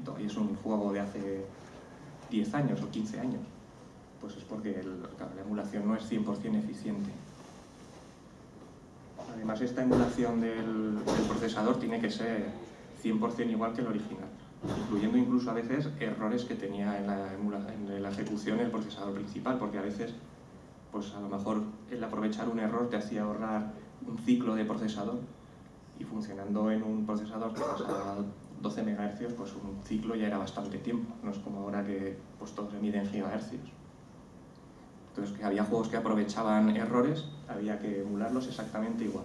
bonito y es un juego de hace 10 años o 15 años, pues es porque la emulación no es 100% eficiente. Además, esta emulación del procesador tiene que ser 100% igual que el original, incluyendo incluso a veces errores que tenía en la ejecución el procesador principal, porque a veces, pues a lo mejor el aprovechar un error te hacía ahorrar un ciclo de procesador, y funcionando en un procesador que pasa a 12 MHz, pues un ciclo ya era bastante tiempo, no es como ahora que pues todo se mide en gigahercios. Entonces, que había juegos que aprovechaban errores, había que emularlos exactamente igual.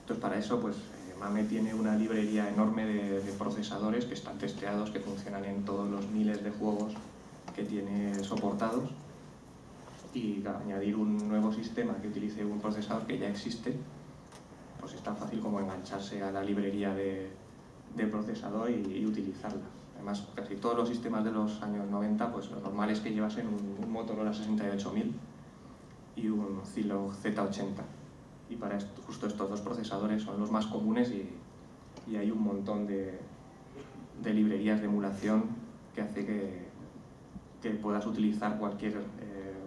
Entonces, para eso, pues MAME tiene una librería enorme de procesadores que están testeados, que funcionan en todos los miles de juegos que tiene soportados, y claro, añadir un nuevo sistema que utilice un procesador que ya existe, pues es tan fácil como engancharse a la librería de procesador y utilizarla. Además, casi todos los sistemas de los años 90, pues lo normal es que llevasen un Motorola 68000 y un Zilog Z80. Y para justo estos dos procesadores son los más comunes, y hay un montón de librerías de emulación que hace que puedas utilizar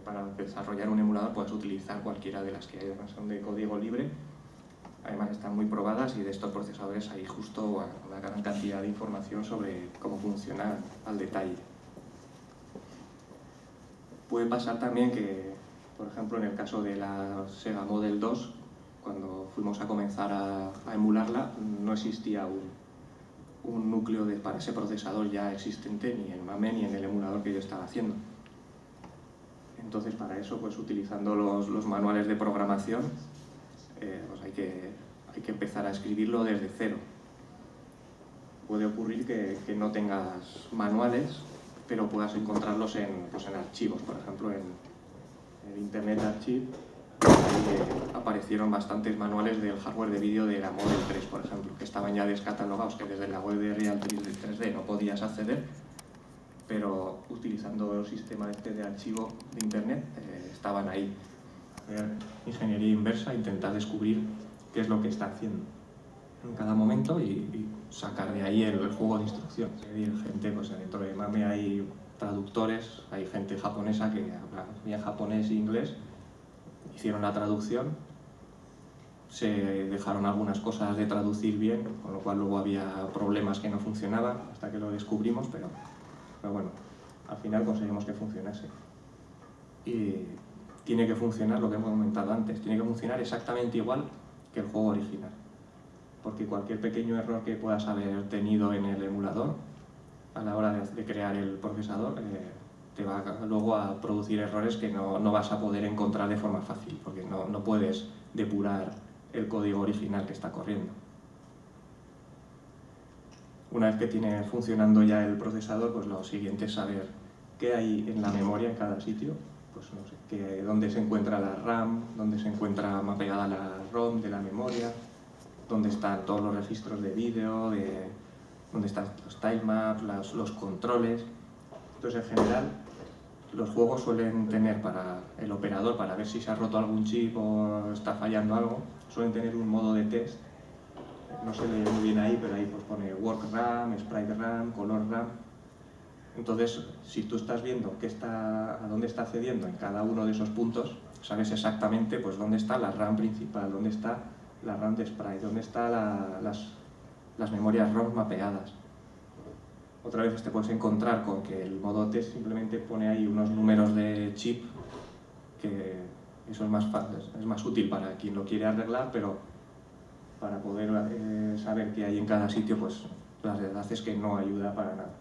para desarrollar un emulador puedas utilizar cualquiera de las que hay. Además, son de código libre. Además, están muy probadas, y de estos procesadores hay justo una gran cantidad de información sobre cómo funciona al detalle. Puede pasar también que, por ejemplo, en el caso de la Sega Model 2, cuando fuimos a comenzar a emularla, no existía un núcleo para ese procesador ya existente, ni en MAME ni en el emulador que yo estaba haciendo. Entonces, para eso, pues utilizando los manuales de programación, pues hay que empezar a escribirlo desde cero. Puede ocurrir que no tengas manuales, pero puedas encontrarlos en archivos. Por ejemplo, en el Internet Archive aparecieron bastantes manuales del hardware de vídeo de la Model 3, por ejemplo, que estaban ya descatalogados, que desde la web de Real 3D no podías acceder, pero utilizando el sistema de archivo de Internet estaban ahí. Ingeniería inversa, intentar descubrir qué es lo que está haciendo en cada momento y sacar de ahí el juego de instrucción. Hay gente, pues dentro de MAME hay traductores, hay gente japonesa que habla bien japonés e inglés, hicieron la traducción, se dejaron algunas cosas de traducir bien, con lo cual luego había problemas que no funcionaban hasta que lo descubrimos, pero bueno, al final conseguimos que funcionase. Y tiene que funcionar lo que hemos comentado antes, tiene que funcionar exactamente igual que el juego original, porque cualquier pequeño error que puedas haber tenido en el emulador a la hora de crear el procesador te va luego a producir errores que no vas a poder encontrar de forma fácil, porque no puedes depurar el código original que está corriendo. Una vez que tiene funcionando ya el procesador, pues lo siguiente es saber qué hay en la memoria en cada sitio, pues no sé, dónde se encuentra la RAM, dónde se encuentra mapeada la ROM de la memoria, dónde están todos los registros de vídeo, dónde están los timemaps, los controles. Entonces, en general, los juegos suelen tener para el operador, para ver si se ha roto algún chip o está fallando algo, suelen tener un modo de test. No se lee muy bien ahí, pero ahí pues pone Work RAM, Sprite RAM, Color RAM. Entonces, si tú estás viendo a dónde está accediendo en cada uno de esos puntos, sabes exactamente pues dónde está la RAM principal, dónde está la RAM de Sprite, dónde están las memorias ROM mapeadas. Otra vez te puedes encontrar con que el modo test simplemente pone ahí unos números de chip, que eso es más útil para quien lo quiere arreglar, pero para poder saber qué hay en cada sitio, pues la verdad es que no ayuda para nada.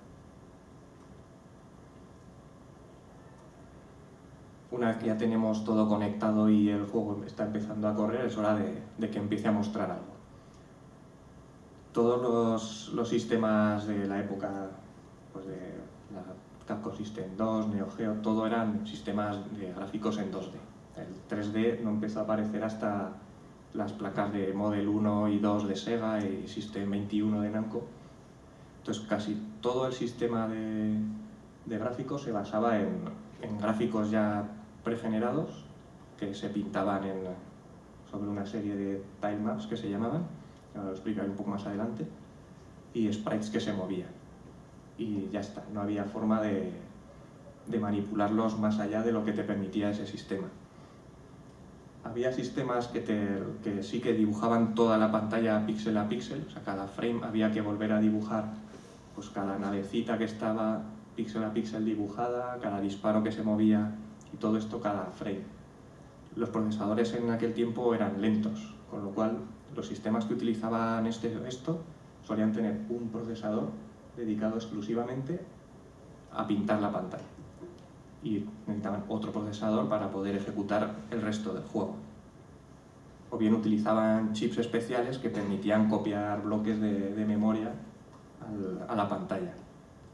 Una vez que ya tenemos todo conectado y el juego está empezando a correr, es hora de que empiece a mostrar algo. Todos los sistemas de la época, pues de la Capcom System 2, Neo Geo, todo eran sistemas de gráficos en 2D. El 3D no empezó a aparecer hasta las placas de Model 1 y 2 de Sega y System 21 de Namco. Entonces, casi todo el sistema de gráficos se basaba en gráficos ya pregenerados que se pintaban sobre una serie de tilemaps que se llamaban, ahora lo explicaré un poco más adelante, y sprites que se movían. y ya está, no había forma de manipularlos más allá de lo que te permitía ese sistema. Había sistemas que sí que dibujaban toda la pantalla píxel a píxel, o sea, cada frame había que volver a dibujar pues cada navecita que estaba píxel a píxel dibujada, cada disparo que se movía y todo esto cada frame. Los procesadores en aquel tiempo eran lentos, con lo cual los sistemas que utilizaban esto solían tener un procesador dedicado exclusivamente a pintar la pantalla y necesitaban otro procesador para poder ejecutar el resto del juego. O bien utilizaban chips especiales que permitían copiar bloques de memoria a la pantalla.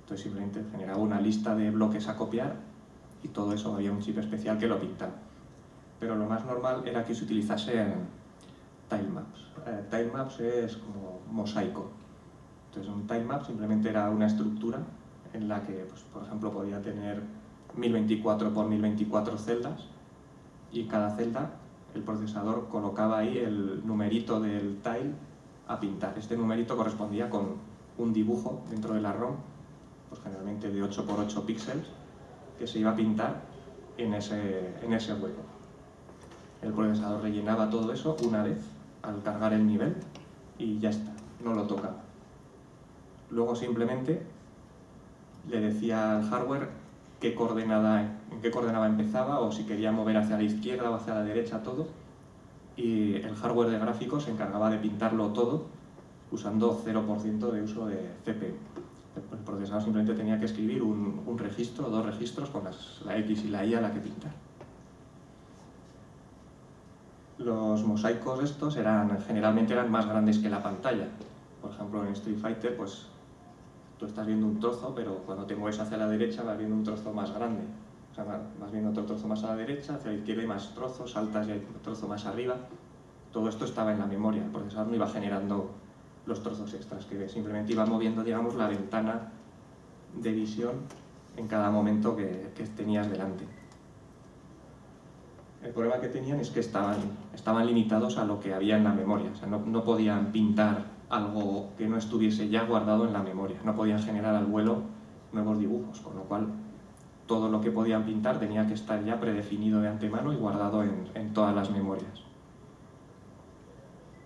Entonces simplemente generaba una lista de bloques a copiar y todo eso había un chip especial que lo pintaba. Pero lo más normal era que se utilizasen tilemaps. Tilemaps es como mosaico. Entonces un tilemap simplemente era una estructura en la que, pues, por ejemplo, podía tener 1024 por 1024 celdas y cada celda el procesador colocaba ahí el numerito del tile a pintar. Este numerito correspondía con un dibujo dentro de la ROM, pues generalmente de 8 por 8 píxeles, que se iba a pintar en ese hueco. El procesador rellenaba todo eso una vez al cargar el nivel y ya está, no lo tocaba. Luego simplemente le decía al hardware en qué coordenada empezaba o si quería mover hacia la izquierda o hacia la derecha todo, y el hardware de gráficos se encargaba de pintarlo todo usando 0% de uso de CPU. El procesador simplemente tenía que escribir un registro o dos registros con la X y la Y a la que pintar. Los mosaicos estos generalmente eran más grandes que la pantalla. Por ejemplo, en Street Fighter, pues tú estás viendo un trozo, pero cuando te mueves hacia la derecha vas viendo un trozo más grande. O sea, vas viendo otro trozo más a la derecha, hacia la izquierda hay más trozos, saltas y hay un trozo más arriba. Todo esto estaba en la memoria, el procesador no iba generando los trozos extras, que simplemente iba moviendo, digamos, la ventana de visión en cada momento que tenías delante. El problema que tenían es que estaban limitados a lo que había en la memoria, o sea, no podían pintar algo que no estuviese ya guardado en la memoria, no podían generar al vuelo nuevos dibujos, con lo cual todo lo que podían pintar tenía que estar ya predefinido de antemano y guardado en todas las memorias.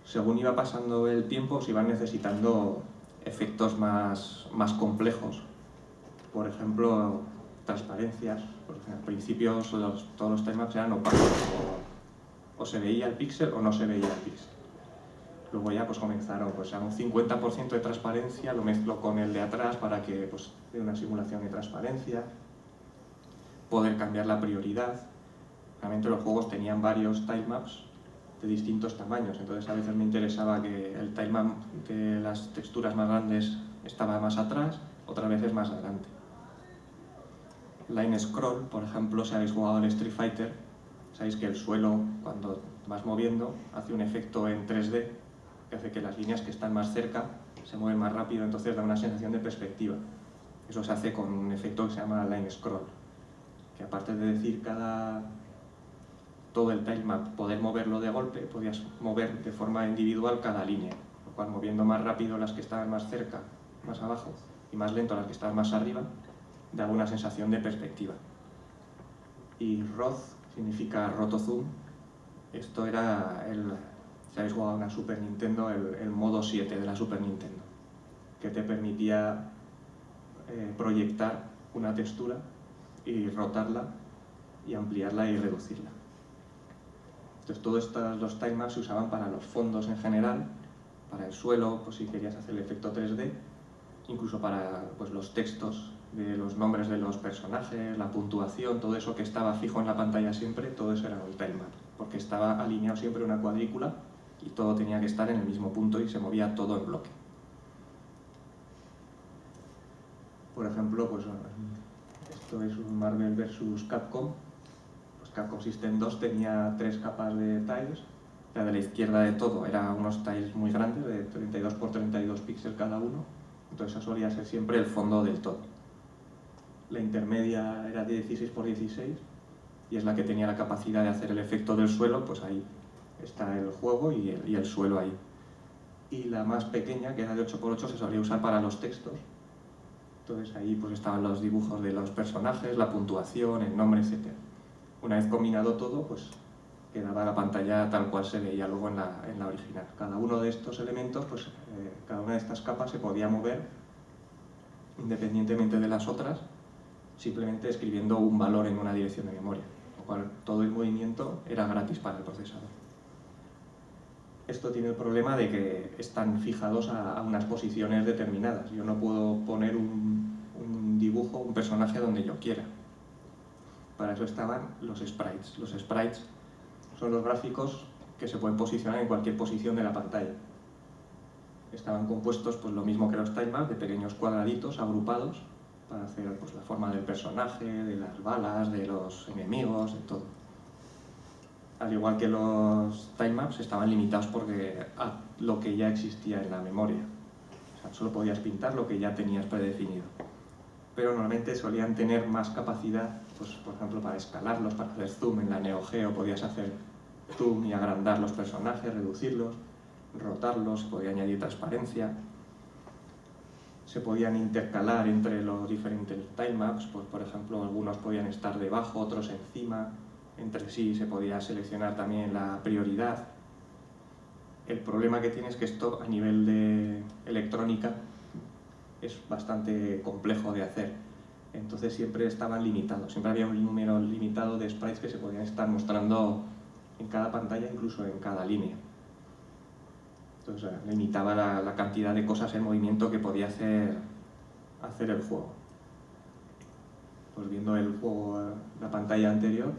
Según iba pasando el tiempo, se iban necesitando efectos más complejos. Por ejemplo, transparencias. Porque al principio todos los timemaps eran opacos. O se veía el píxel o no se veía el píxel. Luego ya pues comenzaron a un 50% de transparencia, lo mezclo con el de atrás para que pues, dé una simulación de transparencia. Poder cambiar la prioridad. Realmente los juegos tenían varios tilemaps de distintos tamaños, entonces a veces me interesaba que el tilemap de las texturas más grandes estaba más atrás, otras veces más adelante. Line Scroll, por ejemplo, si habéis jugado al Street Fighter, sabéis que el suelo, cuando vas moviendo, hace un efecto en 3D que hace que las líneas que están más cerca se mueven más rápido, entonces da una sensación de perspectiva. Eso se hace con un efecto que se llama Line Scroll, que aparte de decir todo el tilemap, poder moverlo de golpe, podías mover de forma individual cada línea, lo cual moviendo más rápido las que estaban más cerca, más abajo, y más lento las que estaban más arriba, daba una sensación de perspectiva. Y Roth significa rotozoom. Esto era si habéis jugado a una Super Nintendo, el modo 7 de la Super Nintendo, que te permitía proyectar una textura y rotarla y ampliarla y reducirla. Entonces todos los timemaps se usaban para los fondos en general, para el suelo, pues si querías hacer el efecto 3D, incluso para pues, los textos de los nombres de los personajes, la puntuación, todo eso que estaba fijo en la pantalla siempre, todo eso era un tilemap, porque estaba alineado siempre una cuadrícula y todo tenía que estar en el mismo punto y se movía todo en bloque. Por ejemplo, pues esto es un Marvel vs Capcom. Capcom System 2 tenía 3 capas de tiles. La de la izquierda de todo era unos tiles muy grandes, de 32 por 32 píxeles cada uno, entonces eso solía ser siempre el fondo del todo. La intermedia era de 16 por 16 y es la que tenía la capacidad de hacer el efecto del suelo, pues ahí está el juego y el suelo ahí. Y la más pequeña, que era de 8 por 8, se solía usar para los textos, Entonces ahí pues estaban los dibujos de los personajes, la puntuación, el nombre, etc. Una vez combinado todo, pues quedaba la pantalla tal cual se veía luego en la original. Cada uno de estos elementos, pues cada una de estas capas se podía mover independientemente de las otras, simplemente escribiendo un valor en una dirección de memoria, lo cual todo el movimiento era gratis para el procesador. Esto tiene el problema de que están fijados a unas posiciones determinadas. Yo no puedo poner un dibujo, un personaje donde yo quiera. Para eso estaban los sprites. Los sprites son los gráficos que se pueden posicionar en cualquier posición de la pantalla. Estaban compuestos, pues lo mismo que los timemaps, de pequeños cuadraditos agrupados para hacer pues, la forma del personaje, de las balas, de los enemigos, de todo. Al igual que los timemaps, estaban limitados a lo que ya existía en la memoria. O sea, solo podías pintar lo que ya tenías predefinido. Pero normalmente solían tener más capacidad, pues, por ejemplo, para escalarlos, para hacer zoom. En la Neo Geo podías hacer zoom y agrandar los personajes, reducirlos, rotarlos, se podía añadir transparencia. Se podían intercalar entre los diferentes timemaps, pues, por ejemplo, algunos podían estar debajo, otros encima. Entre sí se podía seleccionar también la prioridad. El problema que tiene es que esto a nivel de electrónica es bastante complejo de hacer, entonces siempre estaban limitados, siempre había un número limitado de sprites que se podían estar mostrando en cada pantalla, incluso en cada línea. Entonces limitaba la cantidad de cosas en movimiento que podía hacer el juego. Pues viendo el juego, la pantalla anterior,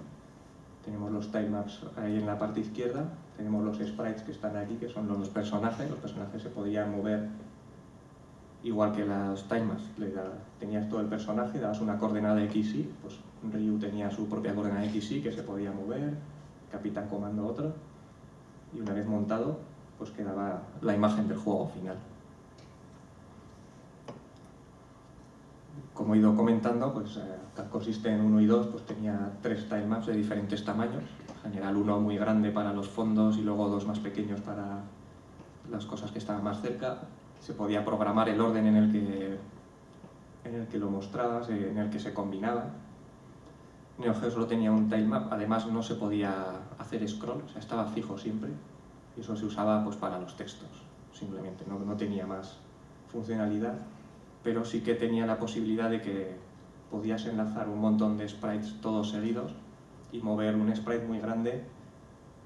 tenemos los timemaps ahí en la parte izquierda, tenemos los sprites que están aquí, que son los personajes se podían mover igual que las timemaps. Tenías todo el personaje, dabas una coordenada XY, pues Ryu tenía su propia coordenada XY que se podía mover, Capitán Comando otro, y una vez montado, pues quedaba la imagen del juego final. Como he ido comentando, pues Capcom System 1 y 2 pues tenía 3 timemaps de diferentes tamaños. En general uno muy grande para los fondos y luego 2 más pequeños para las cosas que estaban más cerca. Se podía programar el orden en el que lo mostrabas, en el que se combinaba. Neo Geo solo tenía un tilemap, además no se podía hacer scroll, o sea, estaba fijo siempre. Y eso se usaba pues, para los textos, simplemente, no tenía más funcionalidad. Pero sí que tenía la posibilidad de que podías enlazar un montón de sprites todos seguidos y mover un sprite muy grande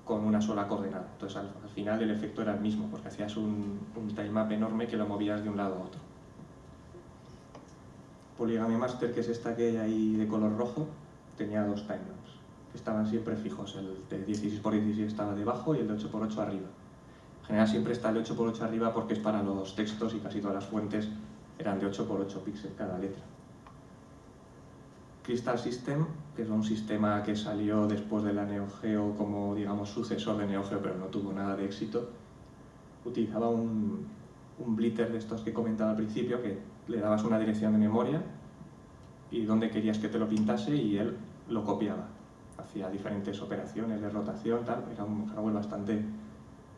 con una sola coordenada. Entonces al final el efecto era el mismo, porque hacías un tilemap enorme que lo movías de un lado a otro. Polygamy Master, que es esta que hay ahí de color rojo, tenía 2 timemaps, que estaban siempre fijos. El de 16×16 estaba debajo y el de 8×8 arriba. En general siempre está el 8×8 arriba porque es para los textos y casi todas las fuentes eran de 8×8 píxeles cada letra. Crystal System, que es un sistema que salió después de la Neo Geo como, digamos, sucesor de Neo Geo, pero no tuvo nada de éxito, utilizaba un blitter de estos que he comentado al principio, que le dabas una dirección de memoria y donde querías que te lo pintase y él lo copiaba. Hacía diferentes operaciones de rotación, tal. Era un hardware bastante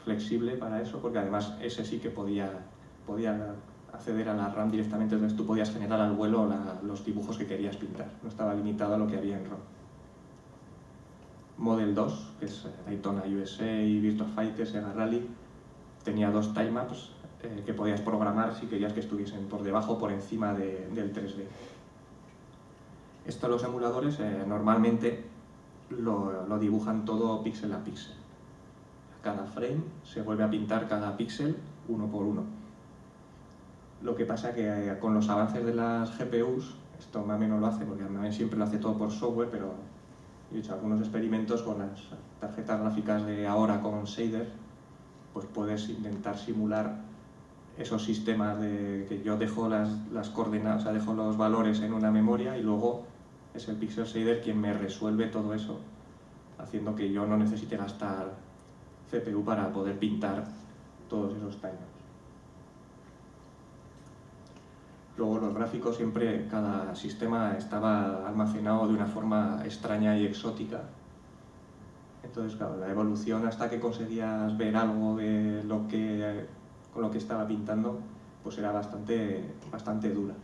flexible para eso, porque además ese sí que podía acceder a la RAM directamente, entonces tú podías generar al vuelo los dibujos que querías pintar, no estaba limitado a lo que había en ROM. Model 2, que es Daytona USA, Virtua Fighter, Sega Rally, tenía 2 timemaps que podías programar si querías que estuviesen por debajo o por encima del 3D. Esto los emuladores normalmente lo dibujan todo píxel a píxel. Cada frame se vuelve a pintar cada píxel uno por uno. Lo que pasa que con los avances de las GPUs, esto Mame no lo hace porque Mame siempre lo hace todo por software, pero he hecho algunos experimentos con las tarjetas gráficas de ahora con shaders, pues puedes intentar simular esos sistemas de que yo dejo las coordenadas, o sea, dejo los valores en una memoria y luego es el pixel shader quien me resuelve todo eso, haciendo que yo no necesite gastar CPU para poder pintar todos esos timers. Luego los gráficos siempre, cada sistema estaba almacenado de una forma extraña y exótica. Entonces, claro, la evolución hasta que conseguías ver algo de con lo que estaba pintando, pues era bastante dura.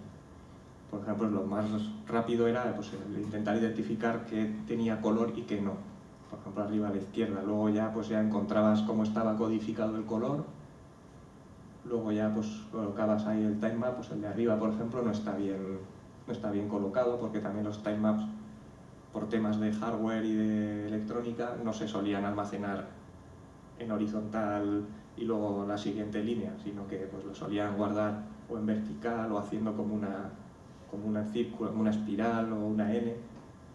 Por ejemplo, lo más rápido era pues, el intentar identificar qué tenía color y qué no. Por ejemplo, arriba a la izquierda. Luego ya, pues, ya encontrabas cómo estaba codificado el color. Luego ya pues, colocabas ahí el time map. Pues el de arriba, por ejemplo, no está bien colocado, porque también los time maps, por temas de hardware y de electrónica, no se solían almacenar en horizontal y luego la siguiente línea, sino que pues, lo solían guardar o en vertical o haciendo como una círculo, una espiral o una N,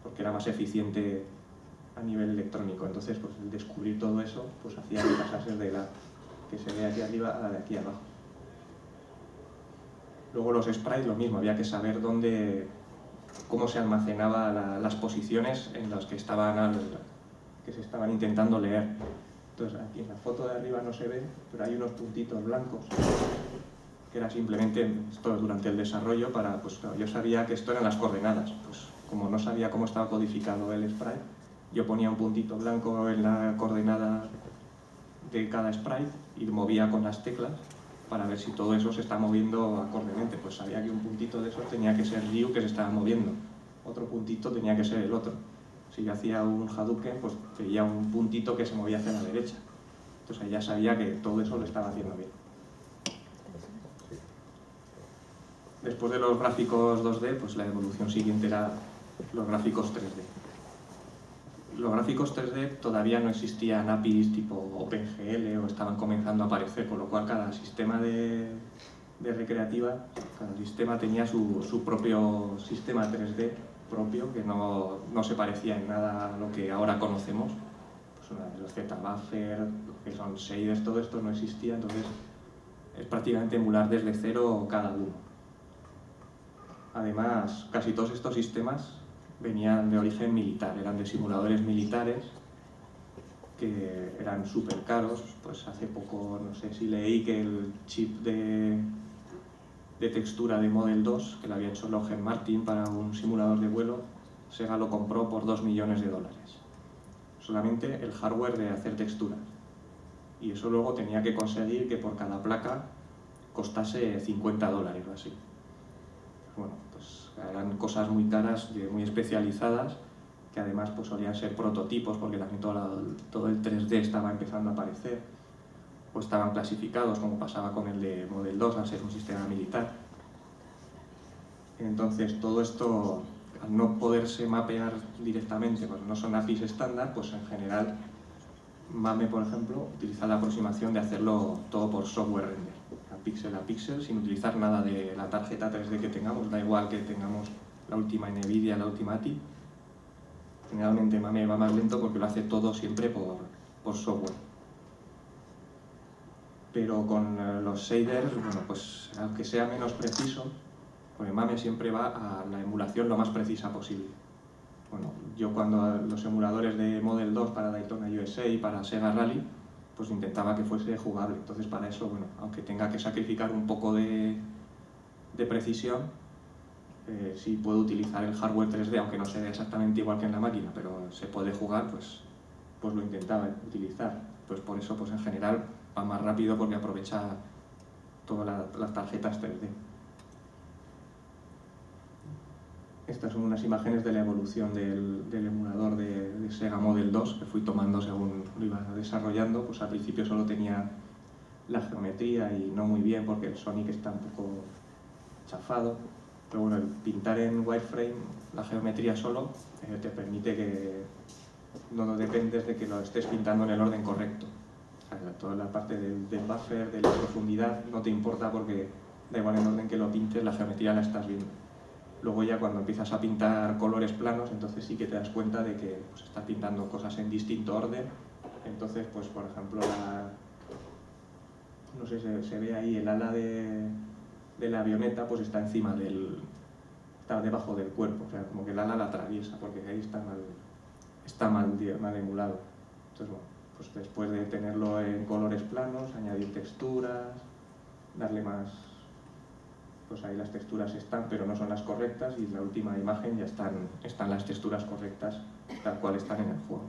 porque era más eficiente a nivel electrónico. Entonces, pues el descubrir todo eso pues hacía que pasase de la que se ve aquí arriba a la de aquí abajo. Luego los sprites, lo mismo, había que saber cómo se almacenaban las posiciones en las que se estaban intentando leer. Entonces, aquí en la foto de arriba no se ve, pero hay unos puntitos blancos, que era simplemente, esto durante el desarrollo, pues yo sabía que esto eran las coordenadas. Pues como no sabía cómo estaba codificado el sprite, yo ponía un puntito blanco en la coordenada de cada sprite y movía con las teclas para ver si todo eso se está moviendo acordemente. Pues sabía que un puntito de eso tenía que ser Ryu, que se estaba moviendo, otro puntito tenía que ser el otro. Si yo hacía un Hadouken, pues veía un puntito que se movía hacia la derecha. Entonces ya sabía que todo eso lo estaba haciendo bien. Después de los gráficos 2D, pues la evolución siguiente era los gráficos 3D. Los gráficos 3D todavía no existían APIs tipo OpenGL o estaban comenzando a aparecer, con lo cual cada sistema de recreativa, cada sistema tenía su propio sistema 3D propio, que no se parecía en nada a lo que ahora conocemos. Pues los Z-Buffer, lo que son shaders, todo esto no existía, entonces es prácticamente emular desde cero cada uno. Además, casi todos estos sistemas venían de origen militar, eran de simuladores militares que eran súper caros. Pues hace poco, no sé si leí que el chip de textura de Model 2, que lo había hecho Lockheed Martin para un simulador de vuelo, Sega lo compró por $2 millones. Solamente el hardware de hacer texturas. Y eso luego tenía que conseguir que por cada placa costase $50 o así. Bueno, pues eran cosas muy caras, muy especializadas, que además pues solían ser prototipos, porque también todo el 3D estaba empezando a aparecer, o estaban clasificados, como pasaba con el de Model 2, al ser un sistema militar. Entonces todo esto, al no poderse mapear directamente, pues no son APIs estándar, pues en general MAME, por ejemplo, utiliza la aproximación de hacerlo todo por software render, píxel a píxel, sin utilizar nada de la tarjeta 3D que tengamos. Da igual que tengamos la última NVIDIA, la última ATI. Generalmente MAME va más lento porque lo hace todo siempre por software. Pero con los shaders, bueno, pues aunque sea menos preciso, pues MAME siempre va a la emulación lo más precisa posible. Bueno, yo cuando los emuladores de Model 2 para Daytona USA y para Sega Rally, pues intentaba que fuese jugable. Entonces para eso, bueno, aunque tenga que sacrificar un poco de precisión, si puedo utilizar el hardware 3D, aunque no sea exactamente igual que en la máquina, pero se puede jugar, pues lo intentaba utilizar. Pues por eso, pues en general va más rápido, porque aprovecha todas las tarjetas 3D. Estas son unas imágenes de la evolución del emulador de Sega Model 2 que fui tomando según lo iba desarrollando. Pues al principio solo tenía la geometría y no muy bien, porque el Sonic está un poco chafado. Pero bueno, el pintar en wireframe la geometría solo te permite que no dependes de que lo estés pintando en el orden correcto. O sea, toda la parte del buffer, de la profundidad, no te importa, porque da igual en el orden que lo pintes, la geometría la estás viendo. Luego ya cuando empiezas a pintar colores planos, entonces sí que te das cuenta de que pues, estás pintando cosas en distinto orden. Entonces, pues por ejemplo, no sé, se ve ahí el ala de la avioneta, pues está encima está debajo del cuerpo, o sea, como que el ala la atraviesa, porque ahí está mal emulado. Entonces, bueno, pues después de tenerlo en colores planos, añadir texturas, darle más... Pues ahí las texturas están, pero no son las correctas, y en la última imagen ya están las texturas correctas, tal cual están en el juego.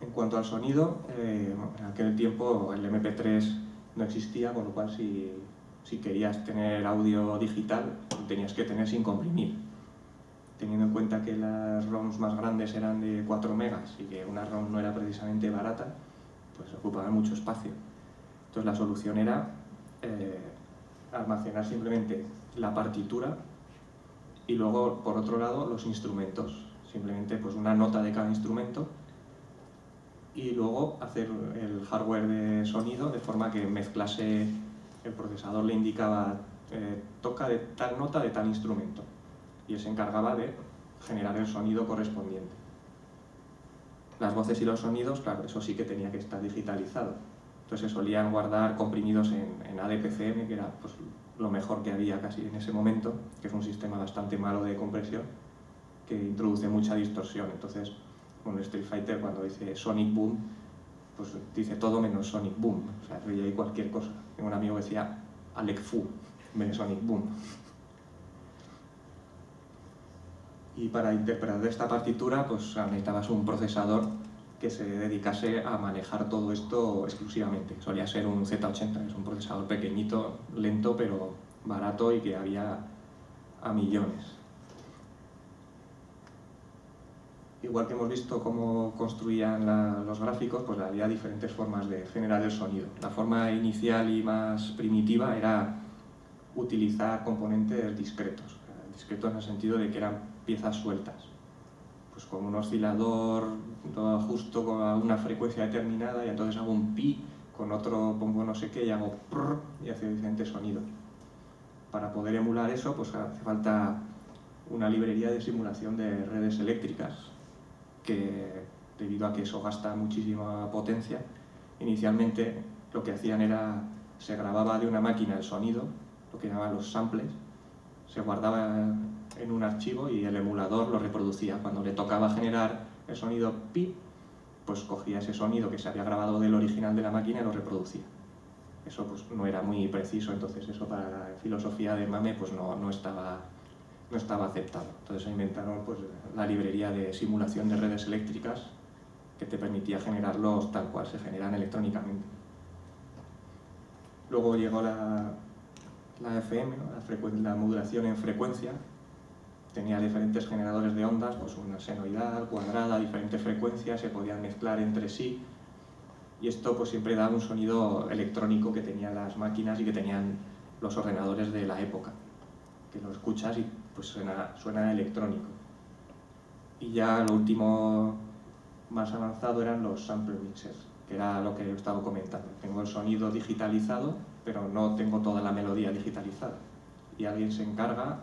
En cuanto al sonido, en aquel tiempo el MP3 no existía, con lo cual si si querías tener audio digital, lo tenías que tener sin comprimir. Teniendo en cuenta que las ROMs más grandes eran de 4 megas y que una ROM no era precisamente barata, pues ocupaban mucho espacio. Entonces la solución era almacenar simplemente la partitura y luego, por otro lado, los instrumentos. Simplemente pues una nota de cada instrumento y luego hacer el hardware de sonido de forma que mezclase, el procesador le indicaba toca de tal nota de tal instrumento y él se encargaba de generar el sonido correspondiente. Las voces y los sonidos, claro, eso sí que tenía que estar digitalizado. Entonces se solían guardar comprimidos en ADPCM, que era pues, lo mejor que había casi en ese momento, que es un sistema bastante malo de compresión, que introduce mucha distorsión. Entonces, bueno, Street Fighter cuando dice Sonic Boom, pues dice todo menos Sonic Boom. O sea, veía ahí cualquier cosa. Tengo un amigo que decía Alec Fu, en vez de Sonic Boom. Y para interpretar esta partitura, pues necesitabas un procesador que se dedicase a manejar todo esto exclusivamente. Solía ser un Z80, que es un procesador pequeñito, lento, pero barato y que había a millones. Igual que hemos visto cómo construían los gráficos, pues había diferentes formas de generar el sonido. La forma inicial y más primitiva era utilizar componentes discretos. Discretos en el sentido de que eran piezas sueltas. Pues con un oscilador lo ajusto con una frecuencia determinada y entonces hago un pi, con otro pongo no sé qué y hago prrr y hace diferentes sonidos. Para poder emular eso, pues hace falta una librería de simulación de redes eléctricas, que debido a que eso gasta muchísima potencia, inicialmente lo que hacían era, se grababa de una máquina el sonido, lo que llamaban los samples, se guardaba en un archivo y el emulador lo reproducía. Cuando le tocaba generar el sonido pi, pues cogía ese sonido que se había grabado del original de la máquina y lo reproducía. Eso pues no era muy preciso, entonces eso para la filosofía de MAME pues no estaba aceptado. Entonces se inventaron pues, la librería de simulación de redes eléctricas que te permitía generarlos tal cual se generan electrónicamente. Luego llegó la FM, ¿no? La modulación en frecuencia. Tenía diferentes generadores de ondas, pues una senoidal, cuadrada, diferentes frecuencias, se podían mezclar entre sí y esto pues siempre daba un sonido electrónico que tenían las máquinas y que tenían los ordenadores de la época, que lo escuchas y pues suena electrónico. Y ya lo último más avanzado eran los sample mixers, que era lo que he estado comentando. Tengo el sonido digitalizado, pero no tengo toda la melodía digitalizada. Y alguien se encarga,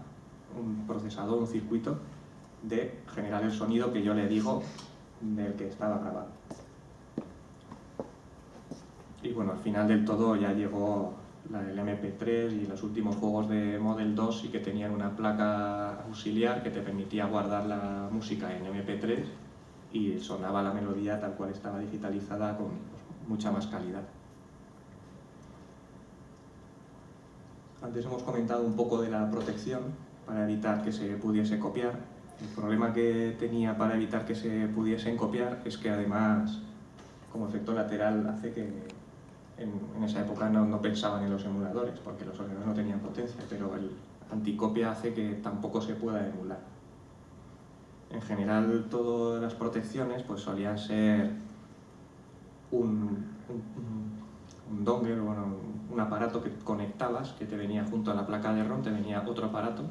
un procesador, un circuito, de generar el sonido que yo le digo del que estaba grabado. Y bueno, al final del todo ya llegó el MP3 y los últimos juegos de Model 2 y que tenían una placa auxiliar que te permitía guardar la música en MP3 y sonaba la melodía tal cual estaba digitalizada con mucha más calidad. Antes hemos comentado un poco de la protección para evitar que se pudiese copiar. El problema que tenía para evitar que se pudiesen copiar es que además, como efecto lateral, hace que en esa época no pensaban en los emuladores, porque los ordenadores no tenían potencia, pero el anticopia hace que tampoco se pueda emular. En general, todas las protecciones pues, solían ser un dongle, bueno, un aparato que conectabas, que te venía junto a la placa de ROM, te venía otro aparato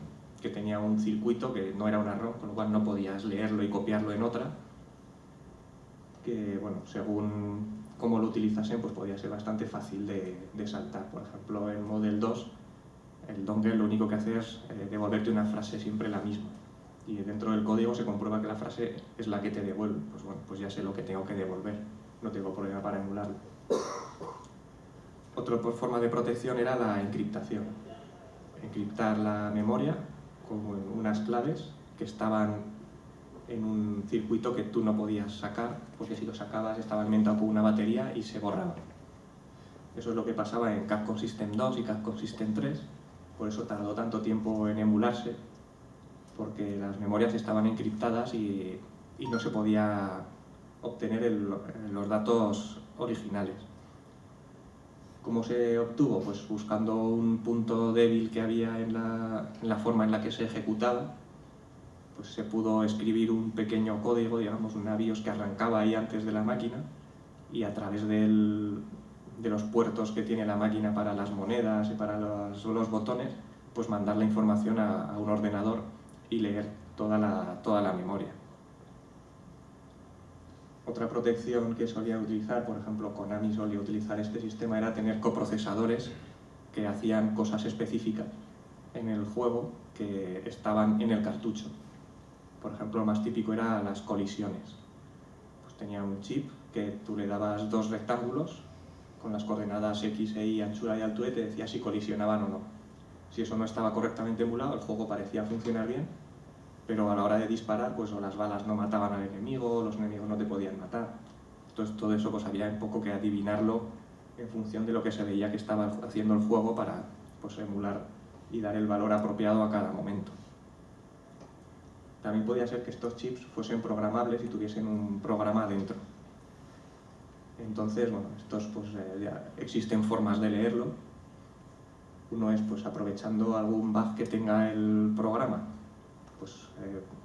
que tenía un circuito que no era una ROM, con lo cual no podías leerlo y copiarlo en otra, que, bueno, según cómo lo utilizasen, pues podía ser bastante fácil de saltar. Por ejemplo, en Model 2, el dongle lo único que hace es devolverte una frase siempre la misma. Y dentro del código se comprueba que la frase es la que te devuelve. Pues bueno, pues ya sé lo que tengo que devolver. No tengo problema para emularlo. Otra forma de protección era la encriptación. Encriptar la memoria con unas claves que estaban en un circuito que tú no podías sacar, porque si lo sacabas estaba alimentado con una batería y se borraba. Eso es lo que pasaba en Capcom System 2 y Capcom System 3, por eso tardó tanto tiempo en emularse, porque las memorias estaban encriptadas y no se podía obtener los datos originales. ¿Cómo se obtuvo? Pues buscando un punto débil que había en la forma en la que se ejecutaba, pues se pudo escribir un pequeño código, digamos, un BIOS que arrancaba ahí antes de la máquina, y a través de los puertos que tiene la máquina para las monedas y para los botones, pues mandar la información a un ordenador y leer toda la memoria. Otra protección que solía utilizar, por ejemplo, Konami solía utilizar este sistema, era tener coprocesadores que hacían cosas específicas en el juego que estaban en el cartucho. Por ejemplo, lo más típico era las colisiones. Pues tenía un chip que tú le dabas dos rectángulos con las coordenadas X e Y, anchura y altura, y te decía si colisionaban o no. Si eso no estaba correctamente emulado, el juego parecía funcionar bien, pero a la hora de disparar, pues o las balas no mataban al enemigo, o los enemigos no te podían matar. Entonces todo eso pues había un poco que adivinarlo en función de lo que se veía que estaba haciendo el juego para pues emular y dar el valor apropiado a cada momento. También podía ser que estos chips fuesen programables y tuviesen un programa dentro. Entonces, bueno, estos pues ya existen formas de leerlo. Uno es pues aprovechando algún bug que tenga el programa, pues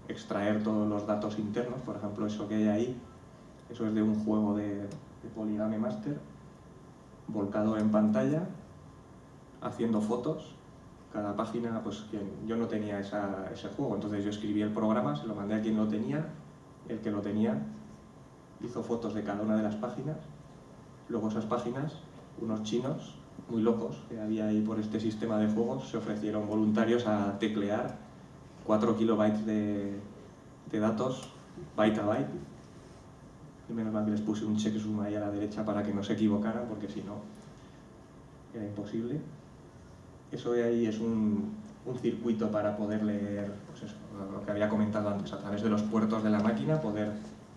extraer todos los datos internos. Por ejemplo, eso que hay ahí, eso es de un juego de Polygame Master, volcado en pantalla, haciendo fotos. Cada página, pues yo no tenía ese juego, entonces yo escribí el programa, se lo mandé a quien lo tenía, el que lo tenía hizo fotos de cada una de las páginas. Luego esas páginas, unos chinos muy locos que había ahí por este sistema de juegos, se ofrecieron voluntarios a teclear 4 kilobytes de datos, byte a byte. Y menos mal que les puse un checksum ahí a la derecha para que no se equivocaran, porque si no era imposible. Eso de ahí es un circuito para poder leer, pues eso, lo que había comentado antes, a través de los puertos de la máquina, poder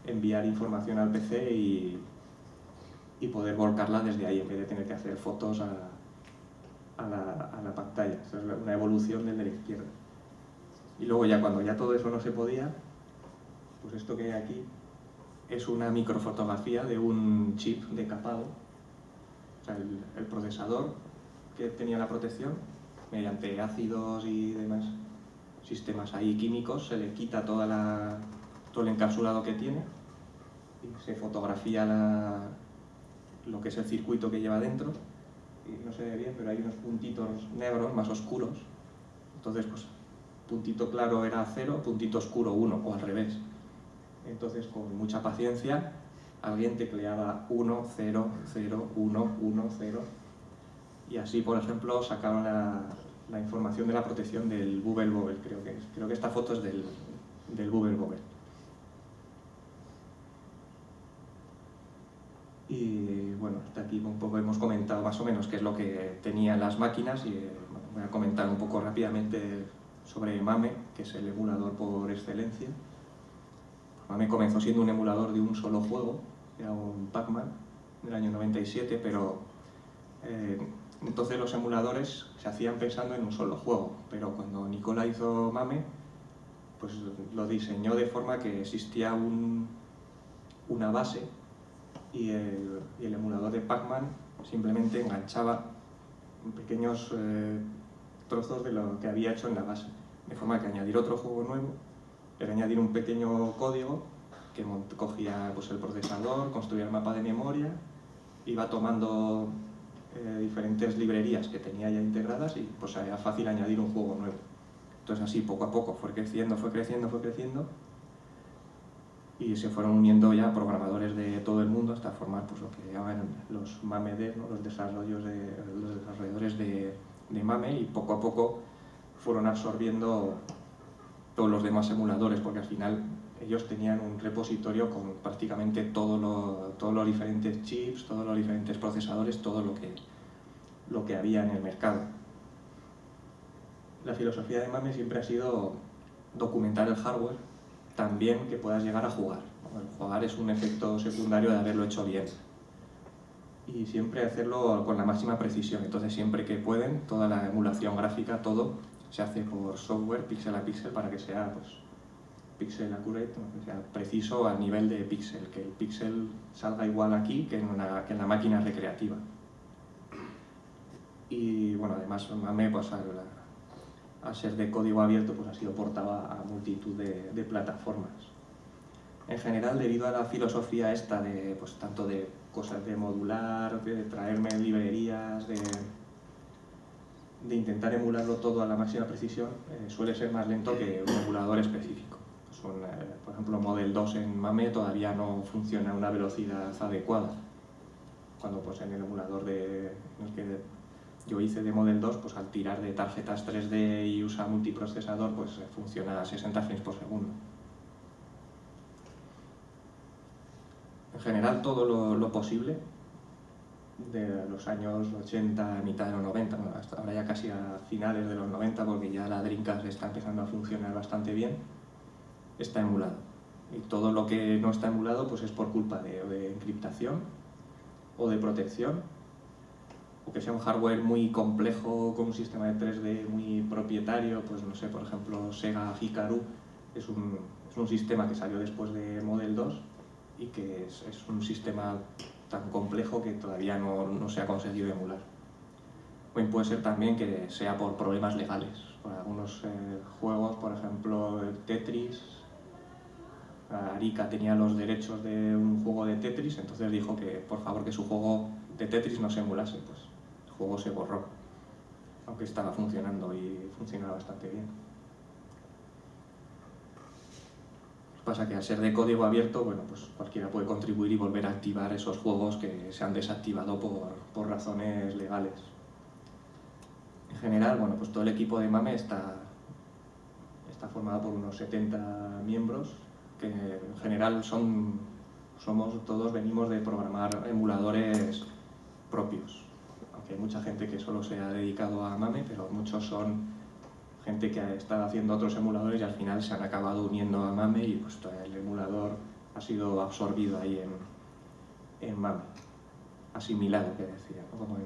enviar información al PC y poder volcarla desde ahí, en vez de tener que hacer fotos a la pantalla. Esa es una evolución del de la izquierda. Y luego ya cuando ya todo eso no se podía, pues esto que hay aquí es una microfotografía de un chip decapado. O sea, el procesador que tenía la protección, mediante ácidos y demás sistemas ahí químicos, se le quita todo el encapsulado que tiene y se fotografía lo que es el circuito que lleva dentro. Y no se ve bien, pero hay unos puntitos negros más oscuros. Entonces, pues, puntito claro era 0, puntito oscuro 1, o al revés. Entonces, con mucha paciencia, alguien tecleaba 1, 0, 0, 1, 1, 0. Y así, por ejemplo, sacaron la información de la protección del Bubble Bobble, creo que es. Creo que esta foto es del Bubble Bobble. Y bueno, hasta aquí un poco hemos comentado más o menos qué es lo que tenían las máquinas y bueno, voy a comentar un poco rápidamente sobre MAME, que es el emulador por excelencia. MAME comenzó siendo un emulador de un solo juego, era un Pac-Man del año 97, pero entonces los emuladores se hacían pensando en un solo juego, pero cuando Nicola hizo MAME, pues lo diseñó de forma que existía una base y el emulador de Pac-Man simplemente enganchaba pequeños trozos de lo que había hecho en la base, de forma que añadir otro juego nuevo era añadir un pequeño código que cogía pues, el procesador, construía el mapa de memoria, iba tomando diferentes librerías que tenía ya integradas y pues era fácil añadir un juego nuevo. Entonces así poco a poco fue creciendo y se fueron uniendo ya programadores de todo el mundo hasta formar pues, lo que llaman los MAME Dev, ¿no? los desarrolladores de MAME, y poco a poco fueron absorbiendo todos los demás emuladores, porque al final ellos tenían un repositorio con prácticamente todos los diferentes chips, todos los diferentes procesadores, todo lo que había en el mercado. La filosofía de MAME siempre ha sido documentar el hardware, también que puedas llegar a jugar. El jugar es un efecto secundario de haberlo hecho bien. Y siempre hacerlo con la máxima precisión. Entonces siempre que pueden, toda la emulación gráfica, todo se hace por software, píxel a píxel, para que sea pues, pixel accurate, que sea preciso a nivel de píxel, que el píxel salga igual aquí que en la máquina recreativa. Y bueno, además MAME, pues al ser de código abierto, pues ha sido portado a multitud de plataformas. En general, debido a la filosofía esta de, pues, tanto de cosas de modular, de traerme librerías, de intentar emularlo todo a la máxima precisión, suele ser más lento que un emulador específico. Por ejemplo, Model 2 en MAME todavía no funciona a una velocidad adecuada, cuando pues, en el emulador en el que yo hice de Model 2, pues al tirar de tarjetas 3D y usar multiprocesador, pues funciona a 60 frames por segundo. En general, todo lo posible de los años 80, mitad de los 90, bueno, hasta ahora ya casi a finales de los 90, porque ya la Dreamcast está empezando a funcionar bastante bien, está emulado. Y todo lo que no está emulado pues es por culpa de encriptación o de protección, o que sea un hardware muy complejo con un sistema de 3D muy propietario. Pues no sé, por ejemplo, Sega Hikaru es un sistema que salió después de Model 2 y que es un sistema tan complejo que todavía no se ha conseguido emular. O bien puede ser también que sea por problemas legales. Por algunos juegos, por ejemplo Tetris, Arika tenía los derechos de un juego de Tetris, entonces dijo que por favor que su juego de Tetris no se emulase. Pues el juego se borró, aunque estaba funcionando y funcionaba bastante bien. Pasa que al ser de código abierto, bueno, pues cualquiera puede contribuir y volver a activar esos juegos que se han desactivado por razones legales. En general, bueno, pues todo el equipo de MAME está formado por unos 70 miembros, que en general venimos de programar emuladores propios. Aunque hay mucha gente que solo se ha dedicado a MAME, pero muchos son gente que ha estado haciendo otros emuladores y al final se han acabado uniendo a MAME y pues el emulador ha sido absorbido ahí en MAME, asimilado, que decía, ¿no? Como en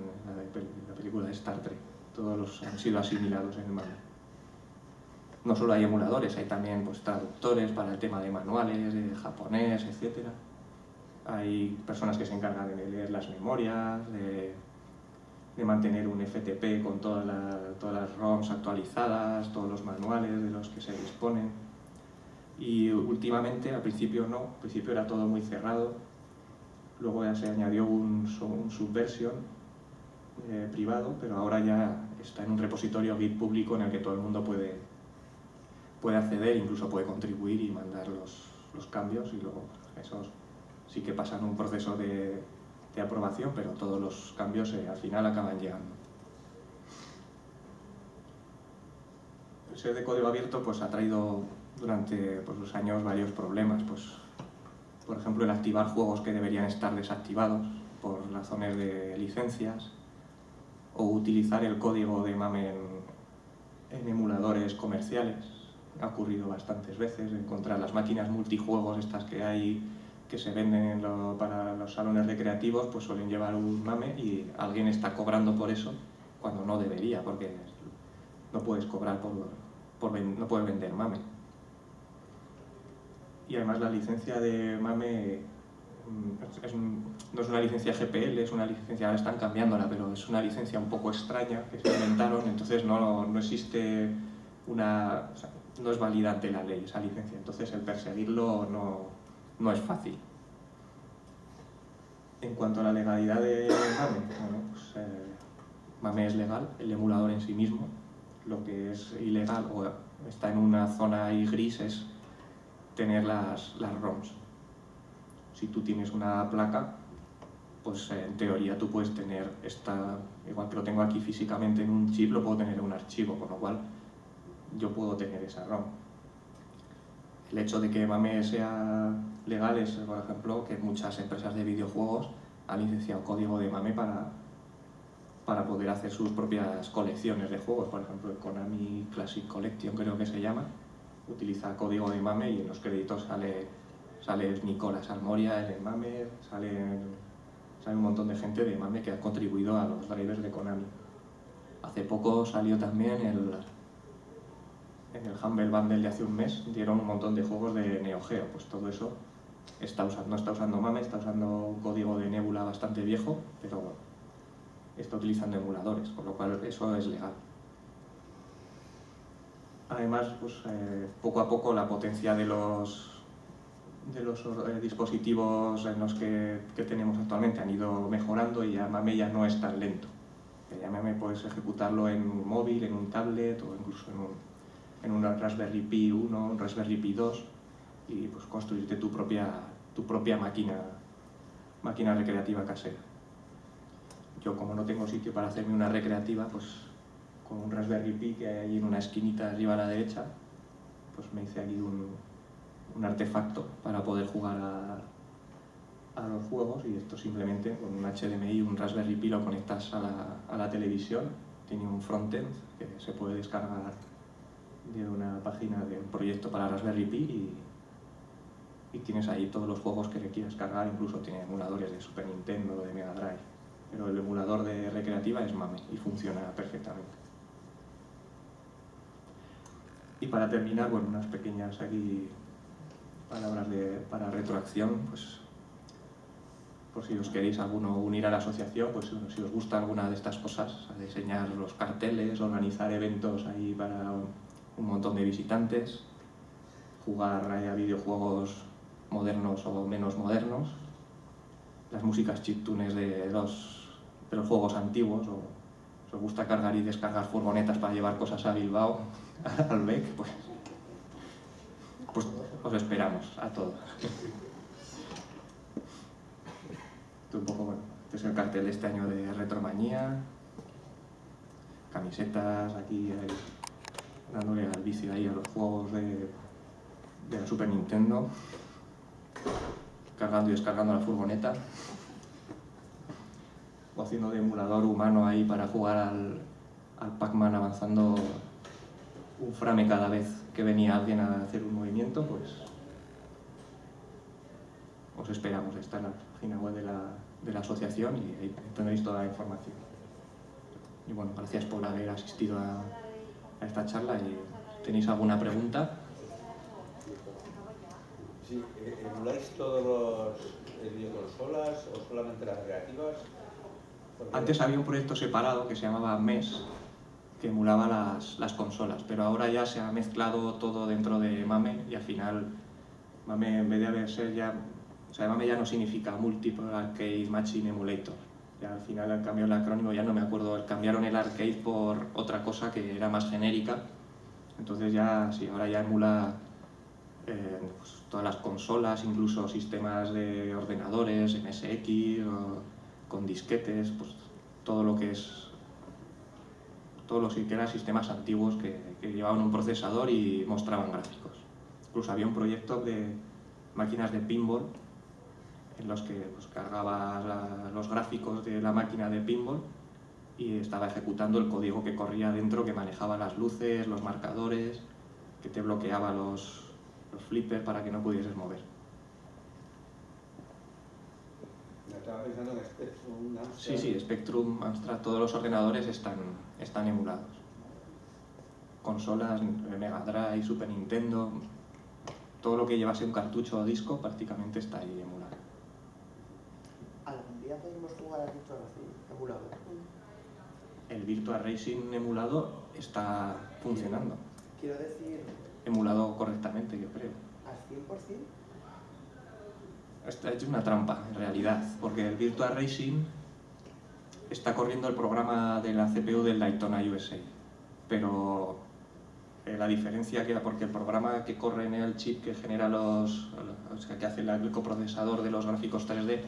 la película de Star Trek, todos han sido asimilados en MAME. No solo hay emuladores, hay también pues, traductores para el tema de manuales, de japonés, etc. Hay personas que se encargan de leer las memorias, de mantener un FTP con todas las ROMs actualizadas, todos los manuales de los que se disponen. Y últimamente, al principio no, al principio era todo muy cerrado, luego ya se añadió un subversion privado, pero ahora ya está en un repositorio Git público en el que todo el mundo puede acceder, incluso puede contribuir y mandar los cambios, y luego esos sí que pasan un proceso de aprobación, pero todos los cambios al final acaban llegando. El ser de código abierto pues, ha traído durante los años varios problemas. Pues, por ejemplo, el activar juegos que deberían estar desactivados por razones de licencias, o utilizar el código de MAME en emuladores comerciales. Ha ocurrido bastantes veces, encontrar las máquinas multijuegos estas que hay, que se venden para los salones recreativos, pues suelen llevar un MAME y alguien está cobrando por eso cuando no debería, porque no puedes cobrar no puedes vender MAME. Y además la licencia de MAME no es una licencia GPL, es una licencia, ahora están cambiándola, pero es una licencia un poco extraña que se inventaron, entonces no existe una... O sea, no es válida ante la ley esa licencia, entonces el perseguirlo no es fácil. En cuanto a la legalidad de MAME, bueno, pues, MAME es legal, el emulador en sí mismo. Lo que es ilegal o está en una zona ahí gris es tener las ROMs. Si tú tienes una placa, pues en teoría tú puedes tener igual que lo tengo aquí físicamente en un chip, lo puedo tener en un archivo, con lo cual yo puedo tener esa ROM. El hecho de que MAME sea legal es, por ejemplo, que muchas empresas de videojuegos han licenciado código de MAME para poder hacer sus propias colecciones de juegos. Por ejemplo, el Konami Classic Collection, creo que se llama, utiliza código de MAME y en los créditos sale Nicolas Almoria en el MAME, sale un montón de gente de MAME que ha contribuido a los drivers de Konami. Hace poco salió también en el Humble Bundle de hace un mes, dieron un montón de juegos de Neo Geo. Pues todo eso no está usando MAME, está usando un código de Nebula bastante viejo, pero bueno, está utilizando emuladores, con lo cual eso es legal. Además, pues, poco a poco la potencia de los dispositivos en los que tenemos actualmente han ido mejorando y ya MAME ya no es tan lento. Ya MAME puedes ejecutarlo en un móvil, en un tablet o incluso en un Raspberry Pi 1, un Raspberry Pi 2 y pues construirte tu propia máquina recreativa casera. Yo, como no tengo sitio para hacerme una recreativa, pues con un Raspberry Pi que hay ahí en una esquinita arriba a la derecha, pues me hice aquí un artefacto para poder jugar a los juegos, y esto simplemente con un HDMI, un Raspberry Pi lo conectas a la televisión, tiene un frontend que se puede descargar de una página de un proyecto para Raspberry Pi y tienes ahí todos los juegos que le quieras cargar, incluso tiene emuladores de Super Nintendo, de Mega Drive, pero el emulador de recreativa es MAME y funciona perfectamente. Y para terminar, bueno, unas pequeñas aquí palabras para retroacción, pues por si os queréis alguno unir a la asociación, pues si os gusta alguna de estas cosas, a diseñar los carteles, organizar eventos ahí para un montón de visitantes, jugar a videojuegos modernos o menos modernos, las músicas chiptunes de los juegos antiguos, o si os gusta cargar y descargar furgonetas para llevar cosas a Bilbao, al BEC, pues os esperamos a todos. Un poco, bueno, este es el cartel de este año de Retromanía, camisetas aquí dándole al vicio ahí a los juegos de la Super Nintendo, cargando y descargando la furgoneta, o haciendo de emulador humano ahí para jugar al Pac-Man, avanzando un frame cada vez que venía alguien a hacer un movimiento. Pues os esperamos. Está en la página web de la asociación y ahí tendréis toda la información. Y bueno, gracias por haber asistido a esta charla. Y ¿tenéis alguna pregunta? Sí, ¿emuláis todos los videoconsolas o solamente las recreativas? Antes había un proyecto separado que se llamaba MES, que emulaba las consolas, pero ahora ya se ha mezclado todo dentro de MAME y al final MAME, en vez de haber ya, o sea, MAME ya no significa Multiple Arcade Machine Emulator. Ya al final han cambiado el acrónimo, ya no me acuerdo, cambiaron el arcade por otra cosa que era más genérica. Entonces ya, sí, ahora ya emula pues, todas las consolas, incluso sistemas de ordenadores, MSX, o con disquetes, pues todo lo que es, todos los que eran sistemas antiguos que llevaban un procesador y mostraban gráficos. Incluso había un proyecto de máquinas de pinball en los que pues, cargabas los gráficos de la máquina de pinball y estaba ejecutando el código que corría dentro, que manejaba las luces, los marcadores, que te bloqueaba los flippers para que no pudieses mover. Estaba pensando en Spectrum, Amstrad. Sí, Spectrum, Amstrad, todos los ordenadores están emulados. Consolas, Mega Drive, Super Nintendo, todo lo que llevase un cartucho o disco prácticamente está ahí emulado. ¿Algún día podemos jugar al Virtua Racing emulado? El Virtua Racing emulado está funcionando. Quiero decir... Emulado correctamente, yo creo. ¿Al 100%? Está hecho una trampa, en realidad, porque el Virtua Racing está corriendo el programa de la CPU del Daytona USA, pero la diferencia queda porque el programa que corre en el chip que genera que hace el coprocesador de los gráficos 3D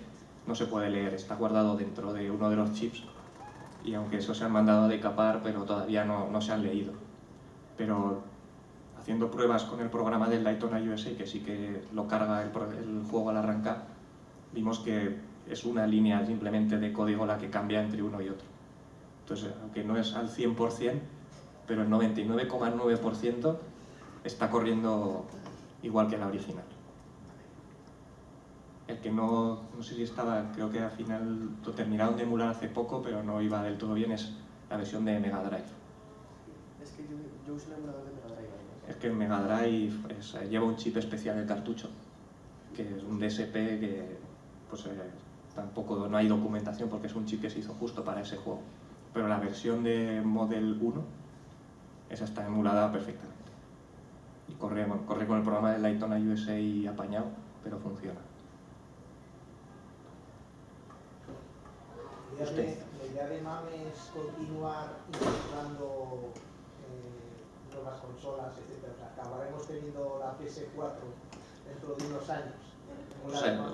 no se puede leer, está guardado dentro de uno de los chips, y aunque eso se han mandado a decapar, pero todavía no se han leído. Pero haciendo pruebas con el programa del Daytona USA, que sí que lo carga el juego al arrancar, vimos que es una línea simplemente de código la que cambia entre uno y otro. Entonces, aunque no es al 100%, pero el 99,9% está corriendo igual que la original. El que no sé si estaba, creo que al final lo terminaron de emular hace poco, pero no iba del todo bien, es la versión de Mega Drive. Es que yo uso el emulador de Mega Drive. Es que el Mega Drive lleva un chip especial el cartucho, que es un DSP que pues, tampoco no hay documentación porque es un chip que se hizo justo para ese juego. Pero la versión de Model 1, esa está emulada perfectamente. Y corre con el programa de Daytona USA apañado, pero funciona. La idea de MAME es continuar incorporando nuevas consolas, etc. O sea, acabaremos teniendo la PS4 dentro de unos años. O sea,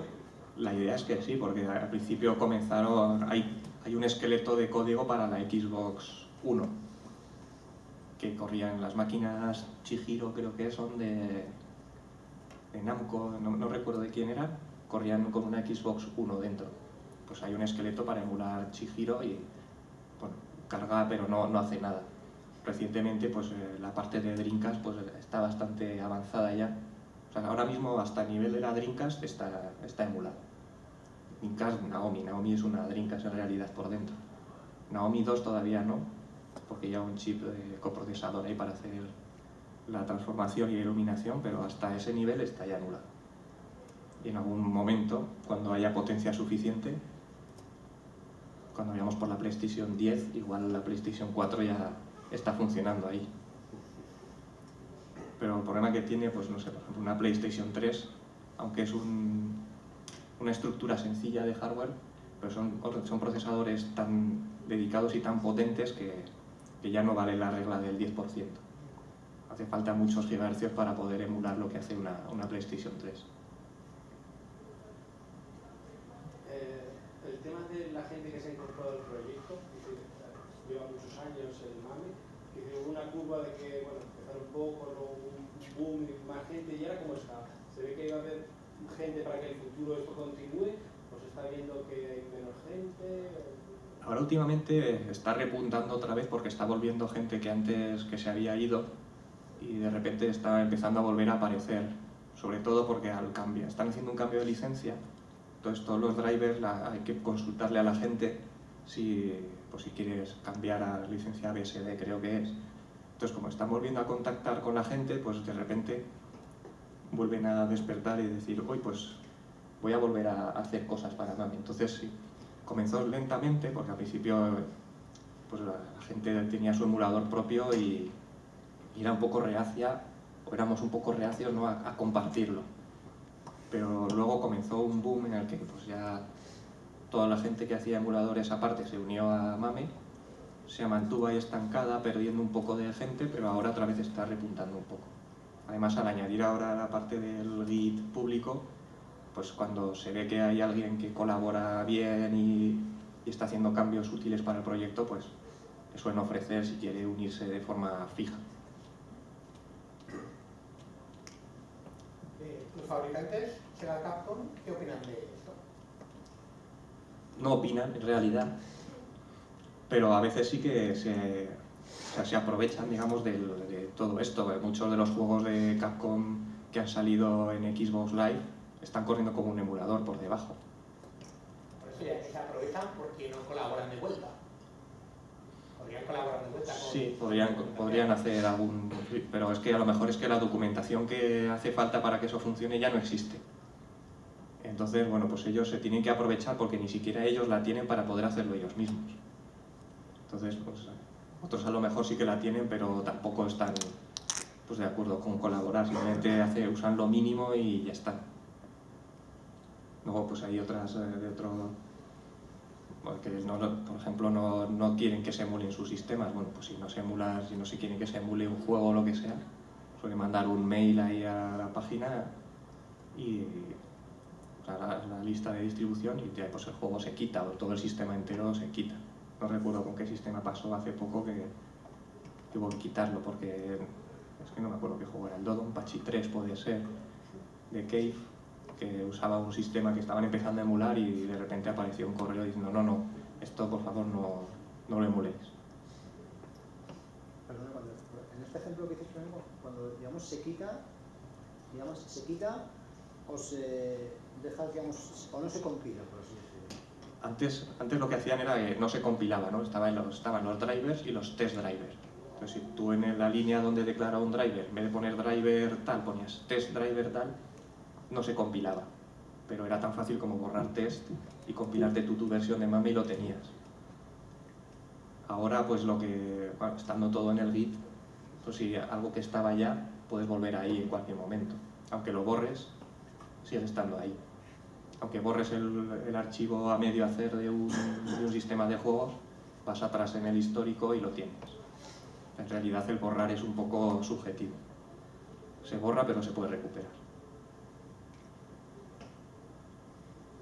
la idea es que sí, porque al principio comenzaron, hay un esqueleto de código para la Xbox One que corrían las máquinas Chihiro, creo que son de Namco, no recuerdo de quién eran, corrían con una Xbox One dentro. Pues hay un esqueleto para emular Chihiro y bueno, carga pero no hace nada. Recientemente pues la parte de Dreamcast pues está bastante avanzada ya. O sea, ahora mismo hasta el nivel de la Dreamcast está emulado. Dreamcast Naomi es una Dreamcast en realidad por dentro. Naomi 2 todavía no, porque ya un chip de coprocesador ahí para hacer la transformación y iluminación, pero hasta ese nivel está ya emulado. Y en algún momento, cuando haya potencia suficiente, cuando vayamos por la PlayStation 10, igual la PlayStation 4 ya está funcionando ahí. Pero el problema que tiene, pues no sé, por ejemplo, una PlayStation 3, aunque es una estructura sencilla de hardware, pero son procesadores tan dedicados y tan potentes que ya no vale la regla del 10%. Hace falta muchos gigahercios para poder emular lo que hace una PlayStation 3. El tema de la gente que se ha incorporado al proyecto, lleva muchos años el MAME, que hubo una curva de que, bueno, empezaron un poco, luego un boom y más gente, y ahora cómo está. Se ve que va a haber gente para que en el futuro esto continúe, pues está viendo que hay menos gente. Ahora últimamente está repuntando otra vez porque está volviendo gente que antes que se había ido y de repente está empezando a volver a aparecer, sobre todo porque están haciendo un cambio de licencia. Entonces todos los drivers hay que consultarle a la gente si quieres cambiar a licencia BSD, creo que es. Entonces como están volviendo a contactar con la gente, pues de repente vuelven a despertar y decir, hoy pues voy a volver a hacer cosas para MAME. Entonces sí, comenzó lentamente porque al principio pues la gente tenía su emulador propio y era un poco reacia, o éramos un poco reacios, ¿no?, a compartirlo. Pero luego comenzó un boom en el que pues ya toda la gente que hacía emuladores aparte se unió a MAME, se mantuvo ahí estancada, perdiendo un poco de gente, pero ahora otra vez está repuntando un poco. Además, al añadir ahora la parte del Git público, pues cuando se ve que hay alguien que colabora bien y está haciendo cambios útiles para el proyecto, pues le suelen ofrecer si quiere unirse de forma fija. ¿Los fabricantes, Sega, Capcom, qué opinan de esto? No opinan, en realidad, pero a veces sí que se aprovechan, digamos, de todo esto. Muchos de los juegos de Capcom que han salido en Xbox Live están corriendo como un emulador por debajo. Por eso ya se aprovechan porque no colaboran de vuelta. Podrían colaborar de vuelta con... Sí, podrían hacer algún... Pero es que a lo mejor es que la documentación que hace falta para que eso funcione ya no existe. Entonces, bueno, pues ellos se tienen que aprovechar porque ni siquiera ellos la tienen para poder hacerlo ellos mismos. Entonces, pues otros a lo mejor sí que la tienen, pero tampoco están pues de acuerdo con colaborar, simplemente usan lo mínimo y ya está. Luego pues hay otras de otro... que no, por ejemplo no quieren que se emulen sus sistemas. Bueno, pues si no se quieren que se emule un juego o lo que sea, suelen mandar un mail ahí a la página y la lista de distribución y ya, pues el juego se quita o todo el sistema entero se quita. No recuerdo con qué sistema pasó hace poco que tuvo que quitarlo porque es que no me acuerdo qué juego era, el Dodonpachi 3 puede ser, de Cave, que usaba un sistema que estaban empezando a emular y de repente apareció un correo diciendo no, esto por favor no lo emuléis. Perdona, en este ejemplo que dices, cuando digamos se quita o se deja, digamos, o no se compila, por así decirlo. Antes lo que hacían era que no se compilaba, ¿no? Estaban los drivers y los test drivers. Entonces si tú en la línea donde declara un driver, en vez de poner driver tal, ponías test driver tal, no se compilaba. pero era tan fácil como borrar test y compilarte tu versión de MAME y lo tenías. Ahora, pues bueno, estando todo en el Git, pues si algo que estaba ya, puedes volver ahí en cualquier momento. Aunque lo borres, sigues estando ahí. Aunque borres el archivo a medio hacer de un sistema de juegos, vas atrás en el histórico y lo tienes. En realidad el borrar es un poco subjetivo. Se borra, pero se puede recuperar.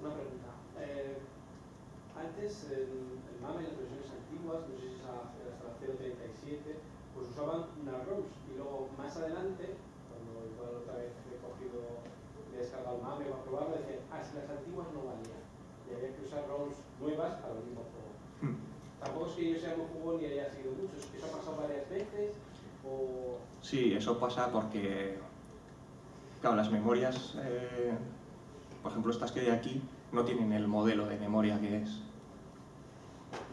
Una pregunta. Antes, el MAME, en las versiones antiguas, no sé si es hasta la 0.37, pues usaban unas ROMs. Y luego, más adelante, cuando igual otra vez he cogido, he descargado el MAME para probarlo, decían, si las antiguas no valían. Y había que usar ROMs nuevas para el mismo juego. Tampoco es que yo sea muy jugón ni haya sido mucho. ¿Eso ha pasado varias veces? O... Sí, eso pasa porque, claro, las memorias, por ejemplo, estas que hay aquí, no tienen el modelo de memoria que es.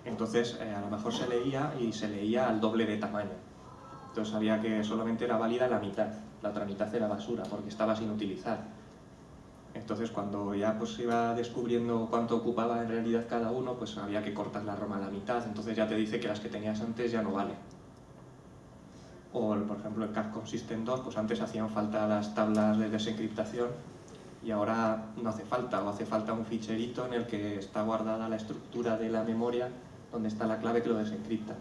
Entonces, a lo mejor se leía al doble de tamaño. Entonces sabía que solamente era válida la mitad, la otra mitad era basura, porque estaba sin utilizar. Entonces, cuando ya pues iba descubriendo cuánto ocupaba en realidad cada uno, pues había que cortar la ROM a la mitad, entonces ya te dice que las que tenías antes ya no valen. O, por ejemplo, el Capcom System 2, pues antes hacían falta las tablas de desencriptación y ahora no hace falta, o hace falta un ficherito en el que está guardada la estructura de la memoria donde está la clave que lo desencripta.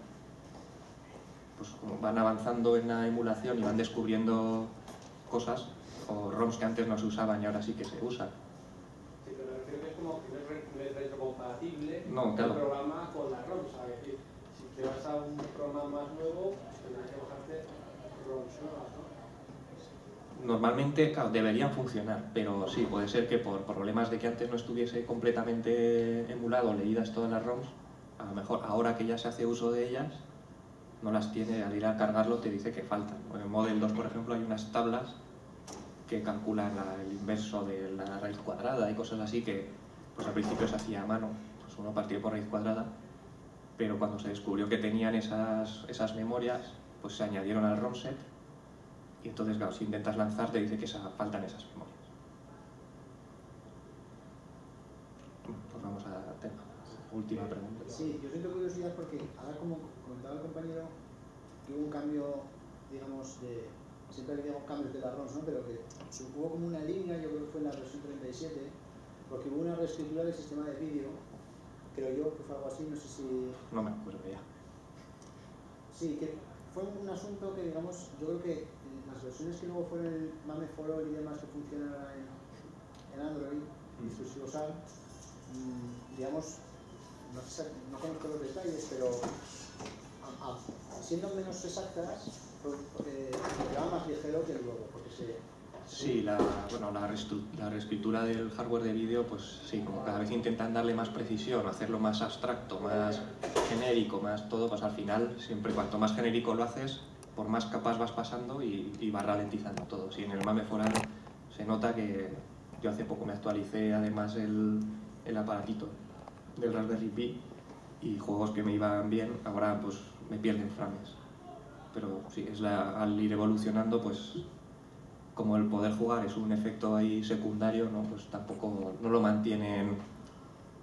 Pues como van avanzando en la emulación y van descubriendo cosas, o ROMs que antes no se usaban y ahora sí que se usan. Sí, pero me refiero que es como que no es retrocompatible No, claro. el programa con la ROM. Es decir, si te vas a un programa más nuevo, pues tendrás que bajarte ROMs nuevas, ¿no? Normalmente, claro, deberían funcionar, pero sí, puede ser que por problemas de que antes no estuviese completamente emulado, leídas todas las ROMs, a lo mejor ahora que ya se hace uso de ellas, no las tiene, al ir a cargarlo te dice que faltan. En el Model 2, por ejemplo, hay unas tablas que calculan el inverso de la raíz cuadrada y cosas así que pues al principio se hacía a mano, pues uno partía por raíz cuadrada, pero cuando se descubrió que tenían esas memorias, pues se añadieron al ROM set y entonces, claro, si intentas lanzar te dice que faltan esas memorias. Pues vamos a tema. Última pregunta. Sí, yo siento curiosidad porque ahora, como comentaba el compañero, que hubo un cambio, digamos, siempre decíamos cambios de las ROMs, ¿no? Pero que hubo como una línea, yo creo que fue en la versión 37, porque hubo una reescritura del sistema de vídeo, creo yo que fue algo así, no sé si... No me acuerdo ya. Sí, que fue un asunto que, digamos, yo creo que las versiones que luego fueron el MAME for All y demás que funcionan en Android, exclusivos al, digamos, no conozco los detalles, pero siendo menos exactas, era más ligero que luego, porque Sí, la reescritura del hardware de vídeo, pues sí, como cada vez intentan darle más precisión, hacerlo más abstracto, más genérico, más todo, pues al final, siempre cuanto más genérico lo haces, por más capas vas pasando y vas ralentizando todo. Sí, en el MAME for All se nota que yo hace poco me actualicé además el aparatito del Raspberry Pi y juegos que me iban bien, ahora pues me pierden frames. Pero sí, al ir evolucionando, pues como el poder jugar es un efecto ahí secundario, ¿no? Pues tampoco no lo mantienen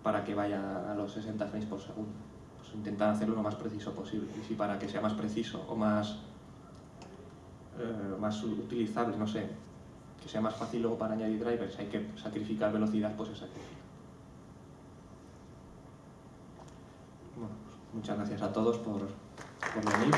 para que vaya a los 60 frames por segundo. Pues intentan hacerlo lo más preciso posible. Y si para que sea más preciso o más utilizable, no sé, que sea más fácil luego para añadir drivers, hay que sacrificar velocidad, pues se sacrifica. Bueno, pues muchas gracias a todos por venir.